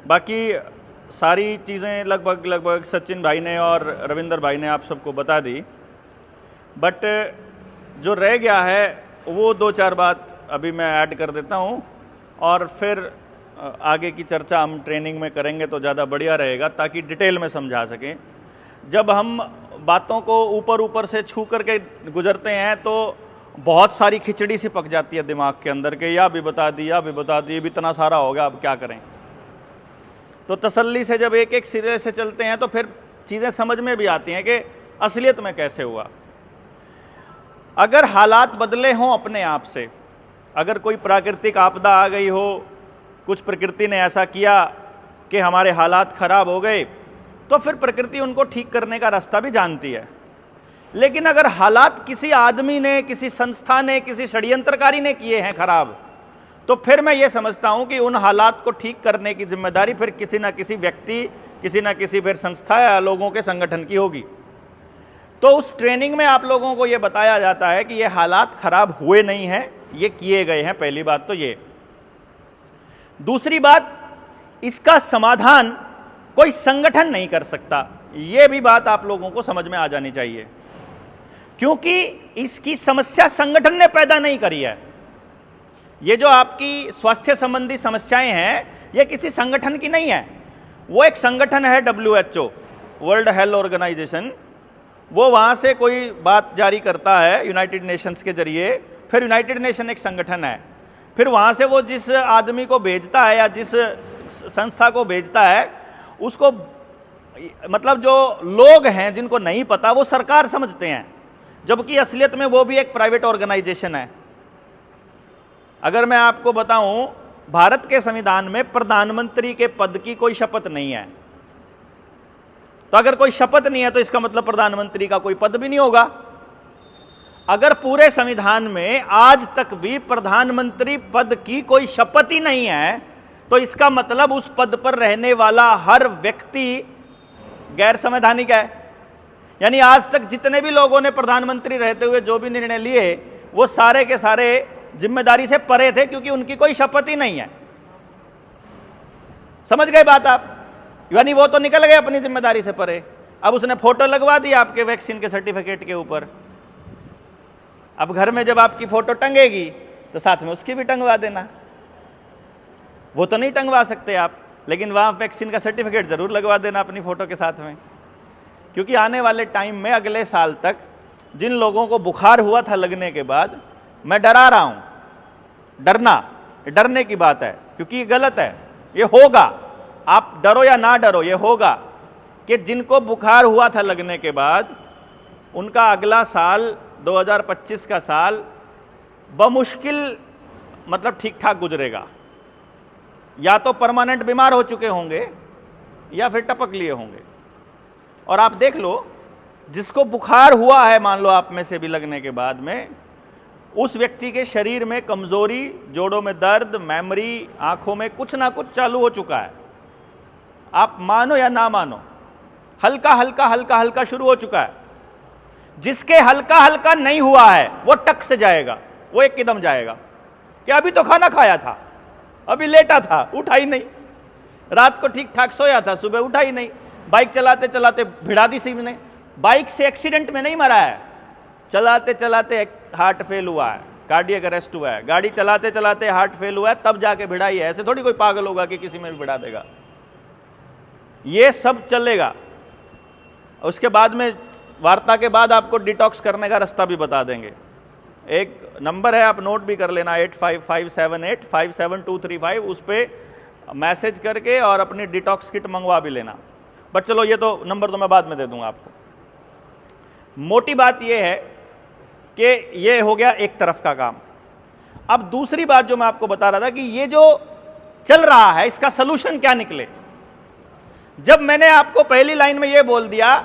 बाकी सारी चीज़ें लगभग सचिन भाई ने और रविंदर भाई ने आप सबको बता दी, बट जो रह गया है वो 2-4 बात अभी मैं ऐड कर देता हूँ और फिर आगे की चर्चा हम ट्रेनिंग में करेंगे तो ज़्यादा बढ़िया रहेगा, ताकि डिटेल में समझा सकें। जब हम बातों को ऊपर से छू करके गुजरते हैं तो बहुत सारी खिचड़ी सी पक जाती है दिमाग के अंदर के, या भी बता दी, या भी बता दी, भी इतना सारा हो गया, अब क्या करें। तो तसल्ली से जब एक सिरे से चलते हैं तो फिर चीज़ें समझ में भी आती हैं कि असलियत में कैसे हुआ। अगर हालात बदले हों अपने आप से, अगर कोई प्राकृतिक आपदा आ गई हो, कुछ प्रकृति ने ऐसा किया कि हमारे हालात खराब हो गए, तो फिर प्रकृति उनको ठीक करने का रास्ता भी जानती है। लेकिन अगर हालात किसी आदमी ने, किसी संस्था ने, किसी षड्यंत्रकारी ने किए हैं खराब, तो फिर मैं ये समझता हूं कि उन हालात को ठीक करने की जिम्मेदारी फिर किसी ना किसी व्यक्ति, किसी ना किसी फिर संस्था या लोगों के संगठन की होगी। तो उस ट्रेनिंग में आप लोगों को ये बताया जाता है कि ये हालात खराब हुए नहीं हैं, ये किए गए हैं। पहली बात तो ये। दूसरी बात, इसका समाधान कोई संगठन नहीं कर सकता। ये भी बात आप लोगों को समझ में आ जानी चाहिए, क्योंकि इसकी समस्या संगठन ने पैदा नहीं करी है। ये जो आपकी स्वास्थ्य संबंधी समस्याएं हैं, ये किसी संगठन की नहीं है। वो एक संगठन है WHO, वर्ल्ड हेल्थ ऑर्गेनाइजेशन, वो वहाँ से कोई बात जारी करता है यूनाइटेड नेशंस के जरिए। फिर यूनाइटेड नेशन एक संगठन है, फिर वहाँ से वो जिस आदमी को भेजता है या जिस संस्था को भेजता है, उसको मतलब जो लोग हैं जिनको नहीं पता वो सरकार समझते हैं, जबकि असलियत में वो भी एक प्राइवेट ऑर्गेनाइजेशन है। अगर मैं आपको बताऊं, भारत के संविधान में प्रधानमंत्री के पद की कोई शपथ नहीं है। तो अगर कोई शपथ नहीं है तो इसका मतलब प्रधानमंत्री का कोई पद भी नहीं होगा। अगर पूरे संविधान में आज तक भी प्रधानमंत्री पद की कोई शपथ ही नहीं है, तो इसका मतलब उस पद पर रहने वाला हर व्यक्ति गैर संवैधानिक है। यानी आज तक जितने भी लोगों ने प्रधानमंत्री रहते हुए जो भी निर्णय लिए, वो सारे के सारे जिम्मेदारी से परे थे, क्योंकि उनकी कोई शपथ ही नहीं है। समझ गए बात आप? यानी वो तो निकल गए अपनी जिम्मेदारी से परे। अब उसने फोटो लगवा दी आपके वैक्सीन के सर्टिफिकेट के ऊपर। अब घर में जब आपकी फोटो टंगेगी तो साथ में उसकी भी टंगवा देना। वो तो नहीं टंगवा सकते आप, लेकिन वहाँ वैक्सीन का सर्टिफिकेट जरूर लगवा देना अपनी फोटो के साथ में, क्योंकि आने वाले टाइम में अगले साल तक जिन लोगों को बुखार हुआ था लगने के बाद, मैं डरा रहा हूँ, डरने की बात है, क्योंकि ये गलत है। ये होगा, आप डरो या ना डरो, ये होगा कि जिनको बुखार हुआ था लगने के बाद, उनका अगला साल 2025 का साल बमुश्किल मतलब ठीक ठाक गुजरेगा। या तो परमानेंट बीमार हो चुके होंगे या फिर टपक लिए होंगे। और आप देख लो, जिसको बुखार हुआ है, मान लो आप में से भी लगने के बाद में, उस व्यक्ति के शरीर में कमजोरी, जोड़ों में दर्द, मेमोरी, आंखों में कुछ ना कुछ चालू हो चुका है। आप मानो या ना मानो, हल्का हल्का शुरू हो चुका है। जिसके हल्का हल्का नहीं हुआ है वो टक से जाएगा, वो एक कदम जाएगा कि अभी तो खाना खाया था, अभी लेटा था, उठा ही नहीं, रात को ठीक ठाक सोया था, सुबह उठा ही नहीं, बाइक चलाते चलाते भिड़ा दी सी ने। बाइक से एक्सीडेंट में नहीं मरा है, चलाते चलाते हार्ट फेल हुआ है, कार्डियक अरेस्ट हुआ है, गाड़ी चलाते चलाते हार्ट फेल हुआ है, तब जाके भिड़ाई है। ऐसे थोड़ी कोई पागल होगा कि किसी में भी भिड़ा देगा। ये सब चलेगा। उसके बाद में वार्ता के बाद आपको डिटॉक्स करने का रास्ता भी बता देंगे। एक नंबर है, आप नोट भी कर लेना, 8557857235, उस पर मैसेज करके और अपनी डिटॉक्स किट मंगवा भी लेना। बट चलो, ये तो नंबर तो मैं बाद में दे दूंगा आपको। मोटी बात ये है कि ये हो गया एक तरफ का काम। अब दूसरी बात जो मैं आपको बता रहा था कि ये जो चल रहा है, इसका सलूशन क्या निकले। जब मैंने आपको पहली लाइन में ये बोल दिया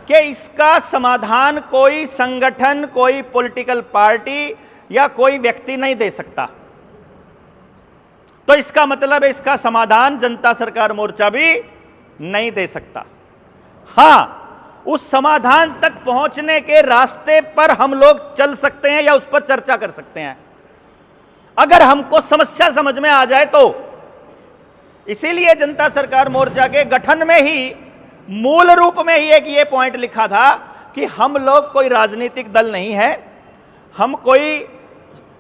कि इसका समाधान कोई संगठन, कोई पॉलिटिकल पार्टी या कोई व्यक्ति नहीं दे सकता, तो इसका मतलब है इसका समाधान जनता सरकार मोर्चा भी नहीं दे सकता। हां, उस समाधान तक पहुंचने के रास्ते पर हम लोग चल सकते हैं या उस पर चर्चा कर सकते हैं, अगर हमको समस्या समझ में आ जाए तो। इसीलिए जनता सरकार मोर्चा के गठन में ही मूल रूप में ही एक ये पॉइंट लिखा था कि हम लोग कोई राजनीतिक दल नहीं है, हम कोई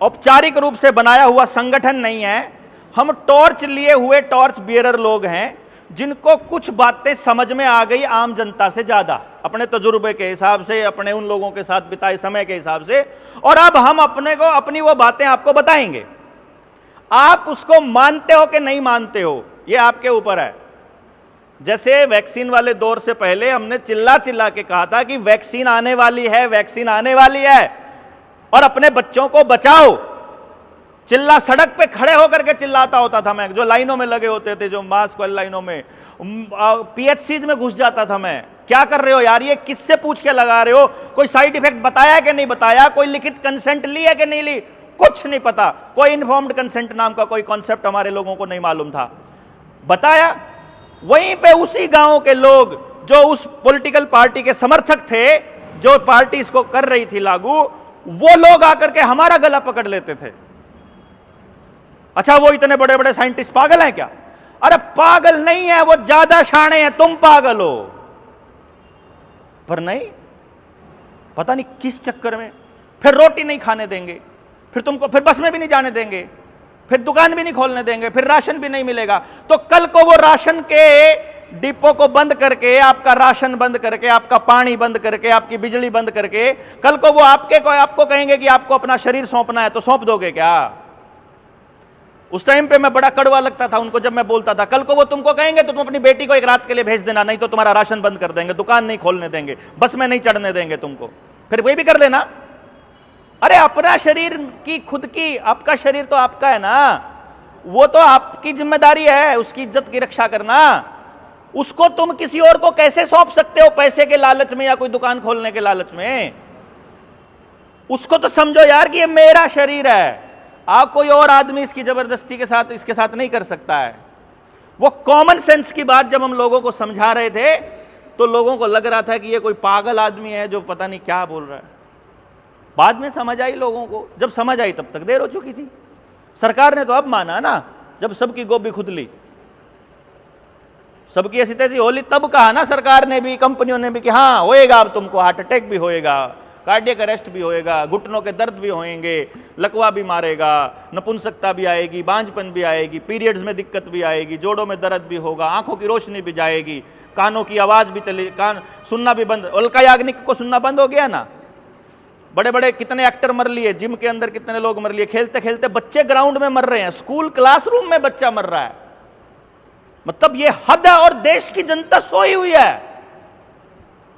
औपचारिक रूप से बनाया हुआ संगठन नहीं है, हम टॉर्च लिए हुए टॉर्च बियरर लोग हैं जिनको कुछ बातें समझ में आ गई आम जनता से ज्यादा, अपने तजुर्बे के हिसाब से, अपने उन लोगों के साथ बिताए समय के हिसाब से, और अब हम अपने को अपनी वो बातें आपको बताएंगे। आप उसको मानते हो कि नहीं मानते हो, ये आपके ऊपर है। जैसे वैक्सीन वाले दौर से पहले हमने चिल्ला चिल्ला के कहा था कि वैक्सीन आने वाली है, वैक्सीन आने वाली है और अपने बच्चों को बचाओ। चिल्ला सड़क पे खड़े होकर के चिल्लाता होता था मैं, जो लाइनों में लगे होते थे, जो मास्क वाली लाइनों में, पीएचसीज में घुस जाता था मैं, क्या कर रहे हो यार, ये किससे पूछ के लगा रहे हो, कोई साइड इफेक्ट बताया कि नहीं बताया, कोई लिखित कंसेंट ली है कि नहीं ली, कुछ नहीं पता। कोई इन्फॉर्म्ड कंसेंट नाम का कोई कॉन्सेप्ट हमारे लोगों को नहीं मालूम था। बताया, वहीं पे उसी गांव के लोग जो उस पॉलिटिकल पार्टी के समर्थक थे, जो पार्टी इसको कर रही थी लागू, वो लोग आकर के हमारा गला पकड़ लेते थे। अच्छा, वो इतने बड़े बड़े साइंटिस्ट पागल हैं क्या? अरे पागल नहीं है, वो ज्यादा शाणे हैं, तुम पागल हो। पर नहीं, पता नहीं किस चक्कर में फिर रोटी नहीं खाने देंगे, फिर तुमको फिर बस में भी नहीं जाने देंगे, फिर दुकान भी नहीं खोलने देंगे, फिर राशन भी नहीं मिलेगा। तो कल को वो राशन के डिपो को बंद करके, आपका राशन बंद करके, आपका पानी बंद करके, आपकी बिजली बंद करके, कल को वो आपको कहेंगे कि आपको अपना शरीर सौंपना है, तो सौंप दोगे क्या? उस टाइम पे मैं बड़ा कड़वा लगता था उनको जब मैं बोलता था, कल को वो तुमको कहेंगे तो तुम अपनी बेटी को एक रात के लिए भेज देना, नहीं तो तुम्हारा राशन बंद कर देंगे, दुकान नहीं खोलने देंगे, बस में नहीं चढ़ने देंगे तुमको, फिर वही भी कर देना। अरे अपना शरीर की खुद की, आपका शरीर तो आपका है ना, वो तो आपकी जिम्मेदारी है उसकी इज्जत की रक्षा करना। उसको तुम किसी और को कैसे सौंप सकते हो, पैसे के लालच में या कोई दुकान खोलने के लालच में? उसको तो समझो यार कि ये मेरा शरीर है, आप कोई और आदमी इसकी जबरदस्ती के साथ इसके साथ नहीं कर सकता है। वो कॉमन सेंस की बात जब हम लोगों को समझा रहे थे तो लोगों को लग रहा था कि ये कोई पागल आदमी है जो पता नहीं क्या बोल रहा है। बाद में समझ आई लोगों को, जब समझ आई तब तक देर हो चुकी थी। सरकार ने तो अब माना ना, जब सबकी गोभी खुदली, सबकी ऐसी तैसी होली, तब कहा ना सरकार ने भी, कंपनियों ने भी कि हाँ होएगा, अब तुमको हार्ट अटैक भी होएगा, कार्डियक अरेस्ट भी होएगा, घुटनों के दर्द भी होंगे, लकवा भी मारेगा, नपुंसकता भी आएगी, बांझपन भी आएगी, पीरियड्स में दिक्कत भी आएगी, जोड़ों में दर्द भी होगा, आंखों की रोशनी भी जाएगी, कानों की आवाज भी चली, कान सुनना भी बंद। उल्का याग्निक को सुनना बंद हो गया ना। बड़े बड़े कितने एक्टर मर लिए, जिम के अंदर कितने लोग मर लिए, खेलते खेलते बच्चे ग्राउंड में मर रहे हैं, स्कूल क्लासरूम में बच्चा मर रहा है। मतलब ये हद है और देश की जनता सोई हुई है।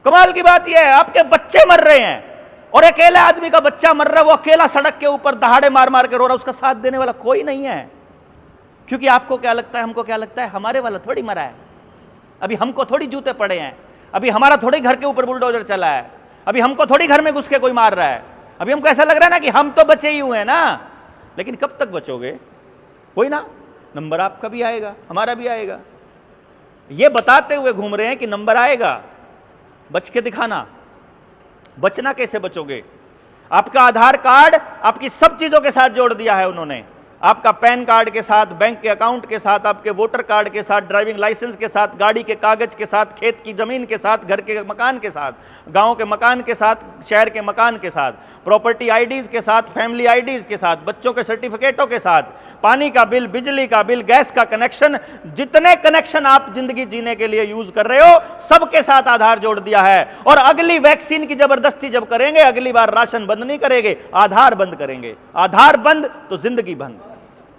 कमाल की बात यह है, आपके बच्चे मर रहे हैं और अकेले आदमी का बच्चा मर रहा है, वो अकेला सड़क के ऊपर दहाड़े मार मार के रो रहा है, उसका साथ देने वाला कोई नहीं है। क्योंकि आपको क्या लगता है, हमको क्या लगता है, हमारे वाला थोड़ी मरा है, अभी हमको थोड़ी जूते पड़े हैं, अभी हमारा थोड़ी घर के ऊपर बुलडोजर चला है, अभी हमको थोड़ी घर में घुस के कोई मार रहा है। अभी हमको ऐसा लग रहा है ना कि हम तो बचे ही हुए हैं ना। लेकिन कब तक बचोगे? कोई ना, नंबर आपका भी आएगा, हमारा भी आएगा। ये बताते हुए घूम रहे हैं कि नंबर आएगा, बच के दिखाना। बचना कैसे बचोगे? आपका आधार कार्ड आपकी सब चीजों के साथ जोड़ दिया है उन्होंने, आपका पैन कार्ड के साथ, बैंक के अकाउंट के साथ, आपके वोटर कार्ड के साथ, ड्राइविंग लाइसेंस के साथ, गाड़ी के कागज के साथ, खेत की जमीन के साथ, घर के मकान के साथ, गांव के मकान के साथ, शहर के मकान के साथ, प्रॉपर्टी आईडीज के साथ, फैमिली आईडीज के साथ, बच्चों के सर्टिफिकेटों के साथ, पानी का बिल, बिजली का बिल, गैस का कनेक्शन, जितने कनेक्शन आप जिंदगी जीने के लिए यूज कर रहे हो, सबके साथ आधार जोड़ दिया है। और अगली वैक्सीन की जबरदस्ती जब करेंगे, अगली बार राशन बंद नहीं करेंगे, आधार बंद करेंगे। आधार बंद तो जिंदगी बंद।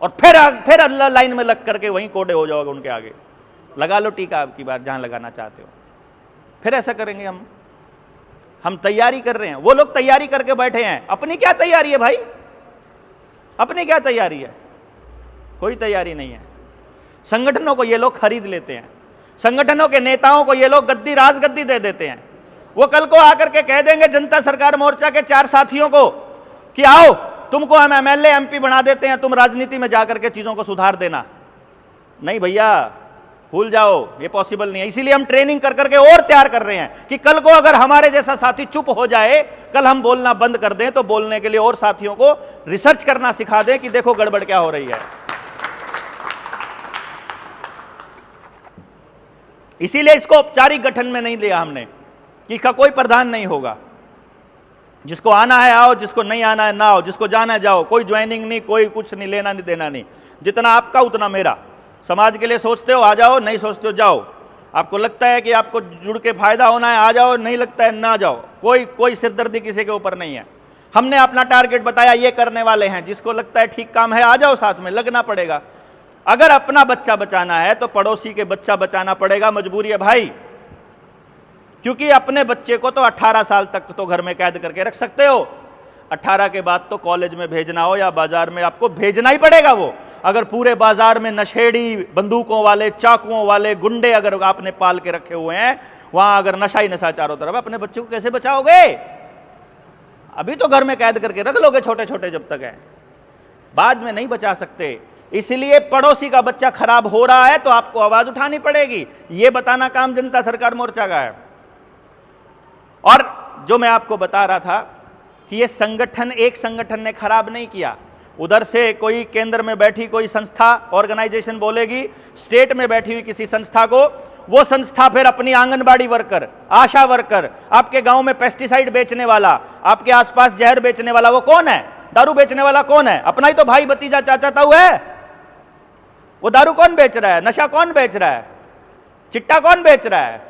और फिर अल्लाह लाइन में लग करके वहीं कोडे हो जाओगे उनके आगे, लगा लो टीका आपकी बार जहां लगाना चाहते हो। फिर ऐसा करेंगे हम तैयारी कर रहे हैं, वो लोग तैयारी करके बैठे हैं। अपनी क्या तैयारी है भाई? अपनी क्या तैयारी है? कोई तैयारी नहीं है। संगठनों को ये लोग खरीद लेते हैं, संगठनों के नेताओं को ये लोग गद्दी राजगद्दी दे देते हैं। वो कल को आकर के कह देंगे जनता सरकार मोर्चा के 4 साथियों को कि आओ तुमको हम एमएलए एमपी बना देते हैं, तुम राजनीति में जाकर के चीजों को सुधार देना। नहीं भैया, भूल जाओ, ये पॉसिबल नहीं है। इसीलिए हम ट्रेनिंग कर करके और तैयार कर रहे हैं कि कल को अगर हमारे जैसा साथी चुप हो जाए, कल हम बोलना बंद कर दें, तो बोलने के लिए और साथियों को रिसर्च करना सिखा दें कि देखो गड़बड़ क्या हो रही है। इसीलिए इसको औपचारिक गठन में नहीं लिया हमने कि इसका कोई प्रधान नहीं होगा। जिसको आना है आओ, जिसको नहीं आना है ना आओ, जिसको जाना है जाओ, कोई ज्वाइनिंग नहीं, कोई कुछ नहीं, लेना नहीं देना नहीं, जितना आपका उतना मेरा। समाज के लिए सोचते हो आ जाओ, नहीं सोचते हो जाओ। आपको लगता है कि आपको जुड़ के फायदा होना है आ जाओ, नहीं लगता है ना जाओ। कोई सिरदर्दी किसी के ऊपर नहीं है। हमने अपना टारगेट बताया, ये करने वाले हैं, जिसको लगता है ठीक काम है आ जाओ, साथ में लगना पड़ेगा। अगर अपना बच्चा बचाना है तो पड़ोसी के बच्चा बचाना पड़ेगा, मजबूरी है भाई। क्योंकि अपने बच्चे को तो 18 साल तक तो घर में कैद करके रख सकते हो, 18 के बाद तो कॉलेज में भेजना हो या बाजार में आपको भेजना ही पड़ेगा। वो अगर पूरे बाजार में नशेड़ी, बंदूकों वाले, चाकुओं वाले गुंडे अगर आपने पाल के रखे हुए हैं, वहां अगर नशा ही नशा चारों तरफ, अपने बच्चे को कैसे बचाओगे? अभी तो घर में कैद करके रख लोगे छोटे छोटे जब तक है, बाद में नहीं बचा सकते। इसलिए पड़ोसी का बच्चा खराब हो रहा है तो आपको आवाज उठानी पड़ेगी। यह बताना काम जनता सरकार मोर्चा का है। और जो मैं आपको बता रहा था कि यह संगठन, एक संगठन ने खराब नहीं किया। उधर से कोई केंद्र में बैठी कोई संस्था, ऑर्गेनाइजेशन बोलेगी, स्टेट में बैठी हुई किसी संस्था को, वो संस्था फिर अपनी आंगनबाड़ी वर्कर, आशा वर्कर, आपके गांव में पेस्टिसाइड बेचने वाला, आपके आसपास जहर बेचने वाला, वो कौन है? दारू बेचने वाला कौन है? अपना ही तो भाई, भतीजा, चाचा, ताऊ है। वो दारू कौन बेच रहा है? नशा कौन बेच रहा है? चिट्टा कौन बेच रहा है?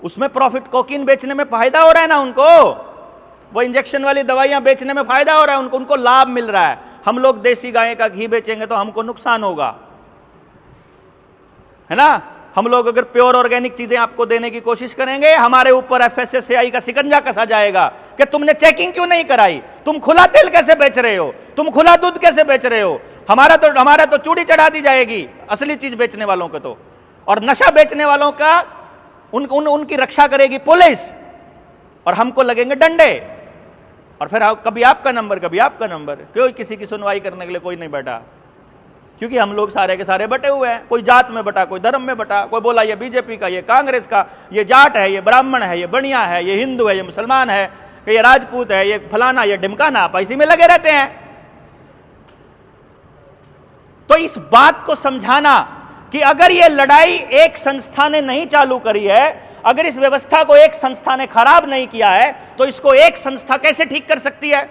उसमें प्रॉफिट, कोकीन बेचने में फायदा हो रहा है ना उनको, वो इंजेक्शन वाली दवाइयां बेचने में फायदा हो रहा है उनको लाभ मिल रहा है। हम लोग देसी गाय का घी बेचेंगे तो हमको नुकसान होगा, है ना। हम लोग अगर प्योर ऑर्गेनिक चीजें आपको देने की कोशिश करेंगे, हमारे ऊपर FSSAI का शिकंजा कसा जाएगा कि तुमने चेकिंग क्यों नहीं कराई, तुम खुला तेल कैसे बेच रहे हो, तुम खुला दूध कैसे बेच रहे हो। हमारा तो चूड़ी चढ़ा दी जाएगी असली चीज बेचने वालों को तो, और नशा बेचने वालों का उनकी रक्षा करेगी पुलिस, और हमको लगेंगे डंडे। और फिर कभी आपका नंबर, कभी आपका नंबर। क्यों किसी की सुनवाई करने के लिए कोई नहीं बैठा? क्योंकि हम लोग सारे के सारे बटे हुए हैं। कोई जात में बटा, कोई धर्म में बटा, कोई बोला ये बीजेपी का, ये कांग्रेस का, ये जाट है, ये ब्राह्मण है, ये बनिया है, ये हिंदू है, ये मुसलमान है, ये राजपूत है, ये फलाना, ये ढिमकाना। आप इसी में लगे रहते हैं। तो इस बात को समझाना कि अगर ये लड़ाई एक संस्था ने नहीं चालू करी है, अगर इस व्यवस्था को एक संस्था ने खराब नहीं किया है, तो इसको एक संस्था कैसे ठीक कर सकती है?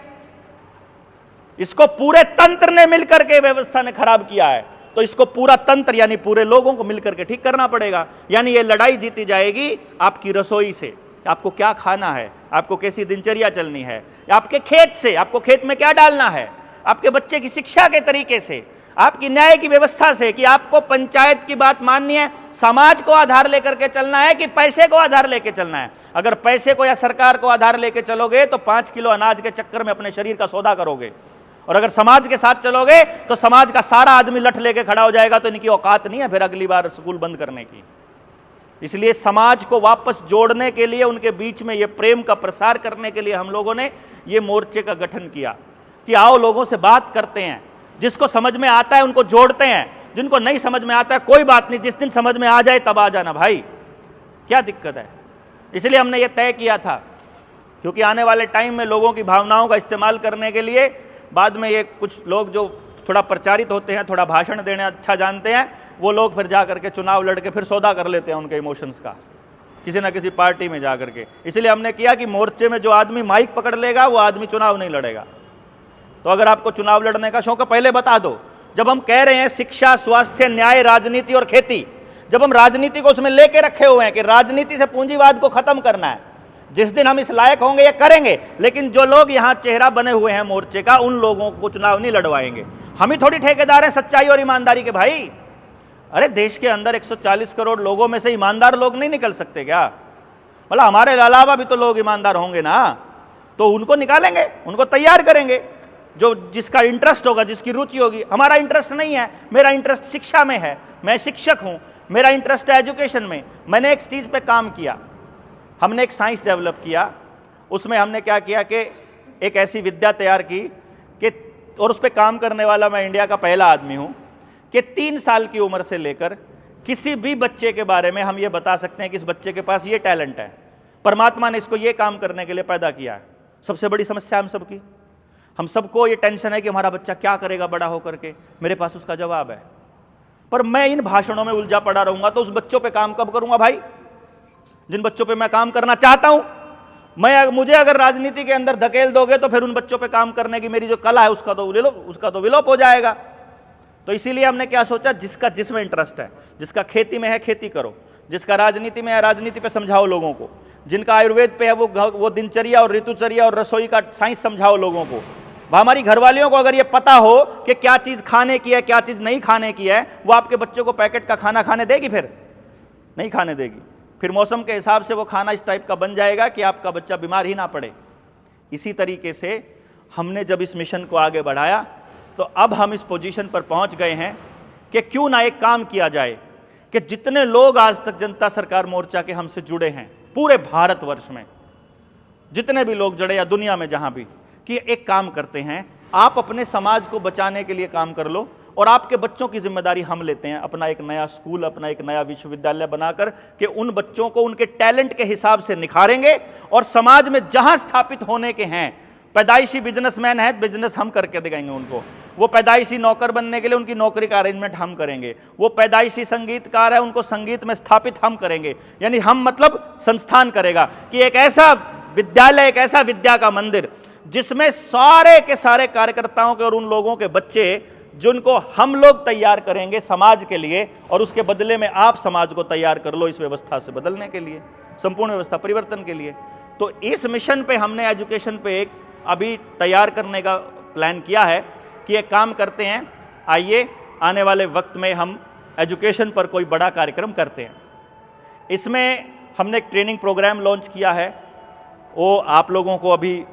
इसको पूरे तंत्र ने मिलकर के व्यवस्था ने खराब किया है, तो इसको पूरा तंत्र यानी पूरे लोगों को मिलकर के ठीक करना पड़ेगा। यानी ये लड़ाई जीती जाएगी आपकी रसोई से, आपको क्या खाना है, आपको कैसी दिनचर्या चलनी है, आपके खेत से, आपको खेत में क्या डालना है, आपके बच्चे की शिक्षा के तरीके से, आपकी न्याय की व्यवस्था से, कि आपको पंचायत की बात माननी है, समाज को आधार लेकर के चलना है कि पैसे को आधार लेके चलना है। अगर पैसे को या सरकार को आधार लेके चलोगे तो 5 किलो अनाज के चक्कर में अपने शरीर का सौदा करोगे, और अगर समाज के साथ चलोगे तो समाज का सारा आदमी लठ लेके खड़ा हो जाएगा, तो इनकी औकात नहीं है फिर अगली बार स्कूल बंद करने की। इसलिए समाज को वापस जोड़ने के लिए, उनके बीच में ये प्रेम का प्रसार करने के लिए हम लोगों ने ये मोर्चे का गठन किया कि आओ लोगों से बात करते हैं, जिसको समझ में आता है उनको जोड़ते हैं, जिनको नहीं समझ में आता है कोई बात नहीं, जिस दिन समझ में आ जाए तब आ जाना भाई, क्या दिक्कत है। इसलिए हमने ये तय किया था, क्योंकि आने वाले टाइम में लोगों की भावनाओं का इस्तेमाल करने के लिए बाद में ये कुछ लोग जो थोड़ा प्रचारित होते हैं, थोड़ा भाषण देने अच्छा जानते हैं, वो लोग फिर जा करके चुनाव लड़ के फिर सौदा कर लेते हैं उनके इमोशंस का, किसी ना किसी पार्टी में जा करके। इसलिए हमने किया कि मोर्चे में जो आदमी माइक पकड़ लेगा वो आदमी चुनाव नहीं लड़ेगा। तो अगर आपको चुनाव लड़ने का शौक है पहले बता दो। जब हम कह रहे हैं शिक्षा, स्वास्थ्य, न्याय, राजनीति और खेती, जब हम राजनीति को उसमें लेके रखे हुए हैं कि राजनीति से पूंजीवाद को खत्म करना है, जिस दिन हम इस लायक होंगे ये करेंगे। लेकिन जो लोग यहाँ चेहरा बने हुए हैं मोर्चे का, उन लोगों को चुनाव नहीं लड़वाएंगे। हम ही थोड़ी ठेकेदार हैं सच्चाई और ईमानदारी के भाई। अरे देश के अंदर 140 करोड़ लोगों में से ईमानदार लोग नहीं निकल सकते क्या? मतलब हमारे अलावा भी तो लोग ईमानदार होंगे ना, तो उनको निकालेंगे, उनको तैयार करेंगे, जो जिसका इंटरेस्ट होगा, जिसकी रुचि होगी। हमारा इंटरेस्ट नहीं है, मेरा इंटरेस्ट शिक्षा में है, मैं शिक्षक हूं, मेरा इंटरेस्ट है एजुकेशन में। मैंने एक चीज पे काम किया, हमने एक साइंस डेवलप किया, उसमें हमने क्या किया कि एक ऐसी विद्या तैयार की कि, और उस पर काम करने वाला मैं इंडिया का पहला आदमी हूं, कि 3 साल की उम्र से लेकर किसी भी बच्चे के बारे में हम ये बता सकते हैं कि इस बच्चे के पास ये टैलेंट है, परमात्मा ने इसको ये काम करने के लिए पैदा किया है। सबसे बड़ी समस्या हम सबकी, हम सबको ये टेंशन है कि हमारा बच्चा क्या करेगा बड़ा होकर के, मेरे पास उसका जवाब है। पर मैं इन भाषणों में उलझा पड़ा रहूंगा तो उस बच्चों पे काम कब करूंगा भाई, जिन बच्चों पे मैं काम करना चाहता हूं। मुझे अगर राजनीति के अंदर धकेल दोगे तो फिर उन बच्चों पे काम करने की मेरी जो कला है उसका तो विलोप हो जाएगा। तो इसीलिए हमने क्या सोचा, जिसका जिसमें इंटरेस्ट है, जिसका खेती में है खेती करो, जिसका राजनीति में है राजनीति पे समझाओ लोगों को, जिनका आयुर्वेद पे है वो दिनचर्या और ऋतुचर्या और रसोई का साइंस समझाओ लोगों को। हमारी घरवालियों को अगर ये पता हो कि क्या चीज़ खाने की है क्या चीज़ नहीं खाने की है, वो आपके बच्चों को पैकेट का खाना खाने देगी? फिर नहीं खाने देगी। फिर मौसम के हिसाब से वो खाना इस टाइप का बन जाएगा कि आपका बच्चा बीमार ही ना पड़े। इसी तरीके से हमने जब इस मिशन को आगे बढ़ाया तो अब हम इस पोजीशन पर पहुंच गए हैं कि क्यों ना एक काम किया जाए कि जितने लोग आज तक जनता सरकार मोर्चा के हमसे जुड़े हैं पूरे भारतवर्ष में, जितने भी लोग जुड़े या दुनिया में जहां भी, कि एक काम करते हैं, आप अपने समाज को बचाने के लिए काम कर लो और आपके बच्चों की जिम्मेदारी हम लेते हैं। अपना एक नया स्कूल, अपना एक नया विश्वविद्यालय बनाकर के उन बच्चों को उनके टैलेंट के हिसाब से निखारेंगे और समाज में जहां स्थापित होने के हैं, पैदाइशी बिजनेसमैन है, बिजनेस हम करके दिखाएंगे उनको। वो पैदाइशी नौकर बनने के लिए उनकी नौकरी का अरेंजमेंट हम करेंगे। वो पैदाइशी संगीतकार है, उनको संगीत में स्थापित हम करेंगे। यानी हम मतलब संस्थान करेगा कि एक ऐसा विद्यालय, एक ऐसा विद्या का मंदिर जिसमें सारे के सारे कार्यकर्ताओं के और उन लोगों के बच्चे जिनको हम लोग तैयार करेंगे समाज के लिए, और उसके बदले में आप समाज को तैयार कर लो इस व्यवस्था से बदलने के लिए, संपूर्ण व्यवस्था परिवर्तन के लिए। तो इस मिशन पे हमने एजुकेशन पे एक अभी तैयार करने का प्लान किया है कि एक काम करते हैं, आइए आने वाले वक्त में हम एजुकेशन पर कोई बड़ा कार्यक्रम करते हैं। इसमें हमने एक ट्रेनिंग प्रोग्राम लॉन्च किया है, वो आप लोगों को अभी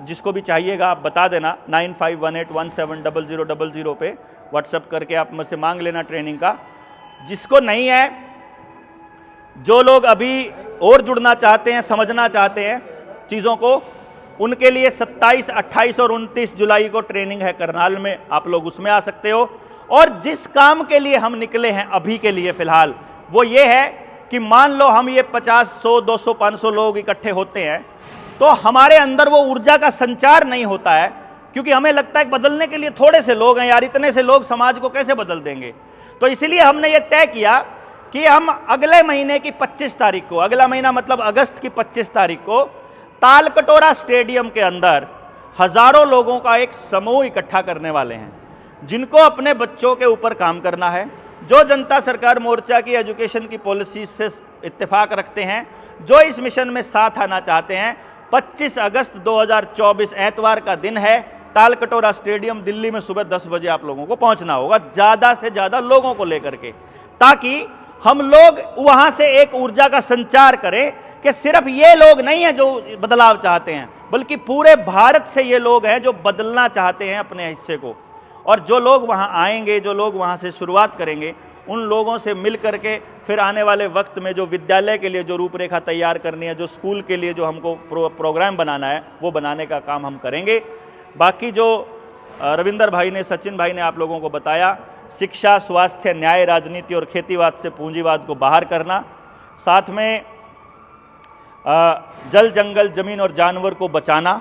जिसको भी चाहिएगा आप बता देना, 9518170000 पे व्हाट्सएप करके आप मुझसे मांग लेना ट्रेनिंग का। जिसको नहीं है, जो लोग अभी और जुड़ना चाहते हैं, समझना चाहते हैं चीज़ों को, उनके लिए 27, 28 और 29 जुलाई को ट्रेनिंग है करनाल में, आप लोग उसमें आ सकते हो। और जिस काम के लिए हम निकले हैं अभी के लिए फिलहाल, वो ये है कि मान लो हम ये 50, 100, 200, 500 लोग इकट्ठे होते हैं तो हमारे अंदर वो ऊर्जा का संचार नहीं होता है, क्योंकि हमें लगता है कि बदलने के लिए थोड़े से लोग हैं यार, इतने से लोग समाज को कैसे बदल देंगे। तो इसलिए हमने ये तय किया कि हम अगले महीने की 25 तारीख को, अगला महीना मतलब अगस्त की 25 तारीख को तालकटोरा स्टेडियम के अंदर हजारों लोगों का एक समूह इकट्ठा करने वाले हैं, जिनको अपने बच्चों के ऊपर काम करना है, जो जनता सरकार मोर्चा की एजुकेशन की पॉलिसी से इत्तेफाक रखते हैं, जो इस मिशन में साथ आना चाहते हैं। 25 अगस्त 2024 एतवार का दिन है, तालकटोरा स्टेडियम दिल्ली में सुबह 10 बजे आप लोगों को पहुंचना होगा, ज़्यादा से ज़्यादा लोगों को लेकर के, ताकि हम लोग वहां से एक ऊर्जा का संचार करें कि सिर्फ ये लोग नहीं हैं जो बदलाव चाहते हैं, बल्कि पूरे भारत से ये लोग हैं जो बदलना चाहते हैं अपने हिस्से को। और जो लोग वहां आएंगे, जो लोग वहां से शुरुआत करेंगे, उन लोगों से मिल करके फिर आने वाले वक्त में जो विद्यालय के लिए जो रूपरेखा तैयार करनी है, जो स्कूल के लिए जो हमको प्रोग्राम बनाना है, वो बनाने का काम हम करेंगे। बाकी जो रविंदर भाई ने, सचिन भाई ने आप लोगों को बताया, शिक्षा, स्वास्थ्य, न्याय, राजनीति और खेतीवाद से पूंजीवाद को बाहर करना, साथ में जल, जंगल, जमीन और जानवर को बचाना,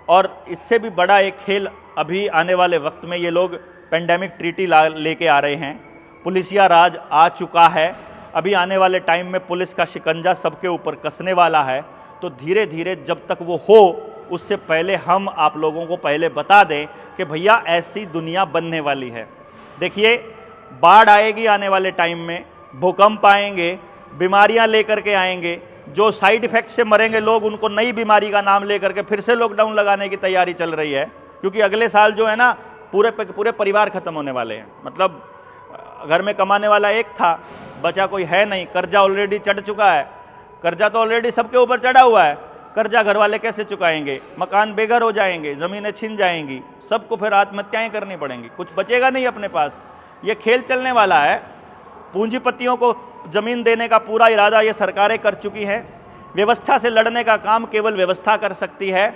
और इससे भी बड़ा एक खेल अभी आने वाले वक्त में ये लोग पेंडेमिक ट्रीटी लेके आ रहे हैं। पुलिसिया राज आ चुका है, अभी आने वाले टाइम में पुलिस का शिकंजा सबके ऊपर कसने वाला है। तो धीरे धीरे जब तक वो हो, उससे पहले हम आप लोगों को पहले बता दें कि भैया ऐसी दुनिया बनने वाली है। देखिए, बाढ़ आएगी आने वाले टाइम में, भूकंप आएंगे, बीमारियां लेकर के आएंगे, जो साइड इफेक्ट से मरेंगे लोग, उनको नई बीमारी का नाम लेकर के फिर से लॉकडाउन लगाने की तैयारी चल रही है, क्योंकि अगले साल जो है ना पूरे परिवार खत्म होने वाले हैं। मतलब घर में कमाने वाला एक था, बचा कोई है नहीं, कर्जा ऑलरेडी चढ़ चुका है, कर्जा तो ऑलरेडी सबके ऊपर चढ़ा हुआ है, कर्जा घर वाले कैसे चुकाएंगे, मकान बेघर हो जाएंगे, ज़मीनें छिन जाएंगी, सबको फिर आत्महत्याएं करनी पड़ेंगी, कुछ बचेगा नहीं अपने पास। ये खेल चलने वाला है। पूंजीपतियों को ज़मीन देने का पूरा इरादा ये सरकारें कर चुकी हैं। व्यवस्था से लड़ने का काम केवल व्यवस्था कर सकती है,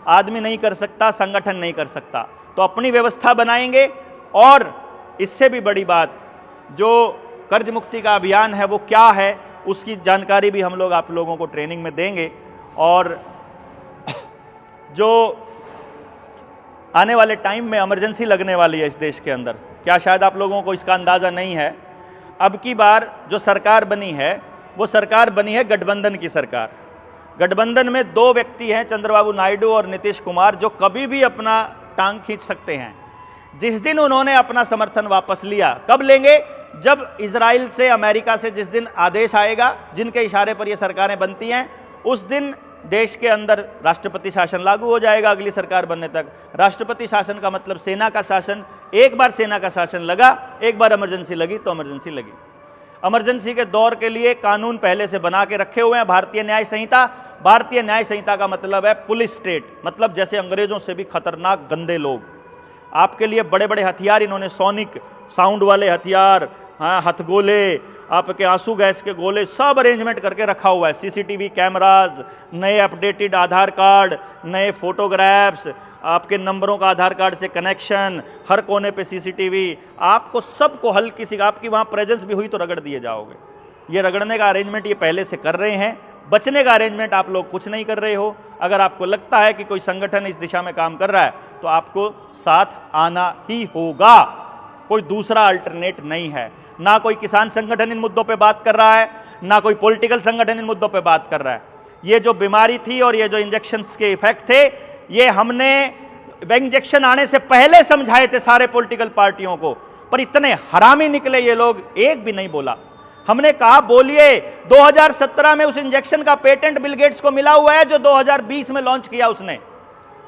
आदमी नहीं कर सकता, संगठन नहीं कर सकता। तो अपनी व्यवस्था बनाएंगे। और इससे भी बड़ी बात, जो कर्ज मुक्ति का अभियान है वो क्या है, उसकी जानकारी भी हम लोग आप लोगों को ट्रेनिंग में देंगे। और जो आने वाले टाइम में इमरजेंसी लगने वाली है इस देश के अंदर, क्या शायद आप लोगों को इसका अंदाज़ा नहीं है, अब की बार जो सरकार बनी है वो सरकार बनी है गठबंधन की सरकार। गठबंधन में दो व्यक्ति हैं, चंद्रबाबू नायडू और नीतीश कुमार, जो कभी भी अपना टांग खींच सकते हैं। जिस दिन उन्होंने अपना समर्थन वापस लिया, कब लेंगे? जब इजराइल से, अमेरिका से जिस दिन आदेश आएगा, जिनके इशारे पर ये सरकारें बनती हैं, उस दिन देश के अंदर राष्ट्रपति शासन लागू हो जाएगा अगली सरकार बनने तक। राष्ट्रपति शासन का मतलब सेना का शासन। एक बार सेना का शासन लगा, एक बार इमरजेंसी लगी तो इमरजेंसी लगी। इमरजेंसी के दौर के लिए कानून पहले से बना के रखे हुए हैं, भारतीय न्याय संहिता। भारतीय न्याय संहिता का मतलब है पुलिस स्टेट, मतलब जैसे अंग्रेजों से भी खतरनाक गंदे लोग। आपके लिए बड़े बड़े हथियार इन्होंने, सोनिक साउंड वाले हथियार, हाँ, हथगोले, आपके आंसू गैस के गोले, सब अरेंजमेंट करके रखा हुआ है। सीसीटीवी कैमराज, नए अपडेटेड आधार कार्ड, नए फोटोग्राफ्स, आपके नंबरों का आधार कार्ड से कनेक्शन, हर कोने पे सीसीटीवी, आपको सबको हल्की सी, आपकी वहाँ प्रेजेंस भी हुई तो रगड़ दिए जाओगे। ये रगड़ने का अरेंजमेंट ये पहले से कर रहे हैं। बचने का अरेंजमेंट आप लोग कुछ नहीं कर रहे हो। अगर आपको लगता है कि कोई संगठन इस दिशा में काम कर रहा है तो आपको साथ आना ही होगा, कोई दूसरा अल्टरनेट नहीं है। ना कोई किसान संगठन इन मुद्दों पे बात कर रहा है, ना कोई पॉलिटिकल संगठन इन मुद्दों पे बात कर रहा है। ये जो बीमारी थी और ये जो इंजेक्शंस के इफेक्ट थे, ये हमने इंजेक्शन आने से पहले समझाए थे सारे पॉलिटिकल पार्टियों को, पर इतने हरामी निकले ये लोग, एक भी नहीं बोला। हमने कहा बोलिए, 2017 में उस इंजेक्शन का पेटेंट बिल गेट्स को मिला हुआ है जो 2020 में लॉन्च किया उसने।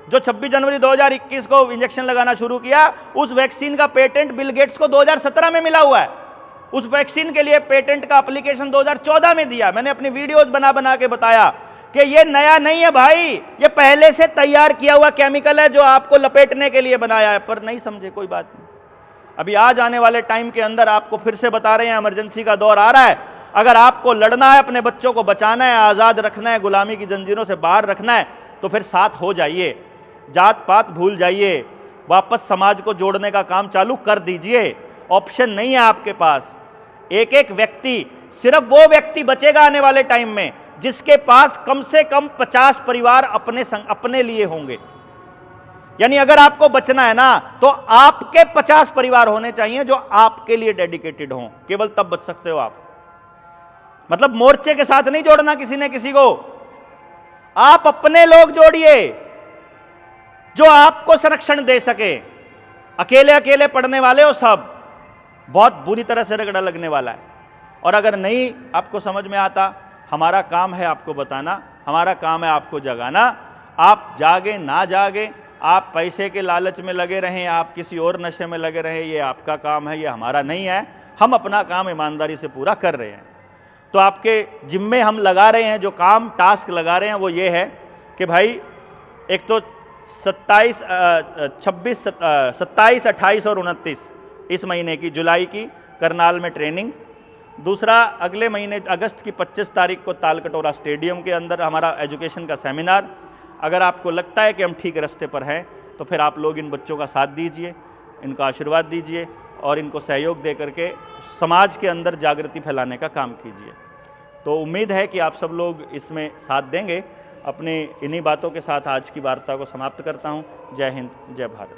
जो 26 जनवरी 2021 को इंजेक्शन लगाना शुरू किया, उस वैक्सीन का पेटेंट बिल गेट्स को 2017 में मिला हुआ है। उस वैक्सीन के लिए पेटेंट का एप्लीकेशन 2014 में दिया। मैंने अपनी वीडियोज बना बना के बताया कि ये नया नहीं है भाई, ये पहले से तैयार किया हुआ केमिकल है जो आपको लपेटने के लिए बनाया है, पर नहीं समझे, कोई बात नहीं। अभी आज आने वाले टाइम के अंदर आपको फिर से बता रहे हैं, इमरजेंसी का दौर आ रहा है। अगर आपको लड़ना है, अपने बच्चों को बचाना है, आज़ाद रखना है, गुलामी की जंजीरों से बाहर रखना है, तो फिर साथ हो जाइए, जात पात भूल जाइए, वापस समाज को जोड़ने का काम चालू कर दीजिए। ऑप्शन नहीं है आपके पास। एक एक व्यक्ति, सिर्फ वो व्यक्ति बचेगा आने वाले टाइम में जिसके पास कम से कम 50 परिवार अपने लिए होंगे। यानी अगर आपको बचना है ना, तो आपके 50 परिवार होने चाहिए जो आपके लिए डेडिकेटेड हों, केवल तब बच सकते हो आप। मतलब मोर्चे के साथ नहीं जोड़ना किसी ने किसी को, आप अपने लोग जोड़िए जो आपको संरक्षण दे सके। अकेले अकेले पढ़ने वाले हो सब, बहुत बुरी तरह से रगड़ा लगने वाला है। और अगर नहीं आपको समझ में आता, हमारा काम है आपको बताना, हमारा काम है आपको जगाना। आप जागे ना जागे, आप पैसे के लालच में लगे रहें, आप किसी और नशे में लगे रहें, ये आपका काम है, ये हमारा नहीं है। हम अपना काम ईमानदारी से पूरा कर रहे हैं। तो आपके जिम्मे हम लगा रहे हैं, जो काम टास्क लगा रहे हैं वो ये है कि भाई, एक तो 27, 28 और 29 इस महीने की, जुलाई की करनाल में ट्रेनिंग। दूसरा, अगले महीने अगस्त की 25 तारीख को तालकटोरा स्टेडियम के अंदर हमारा एजुकेशन का सेमिनार। अगर आपको लगता है कि हम ठीक रास्ते पर हैं तो फिर आप लोग इन बच्चों का साथ दीजिए, इनको आशीर्वाद दीजिए और इनको सहयोग दे करके समाज के अंदर जागृति फैलाने का काम कीजिए। तो उम्मीद है कि आप सब लोग इसमें साथ देंगे। अपने इन्हीं बातों के साथ आज की वार्ता को समाप्त करता हूँ। जय हिंद, जय भारत।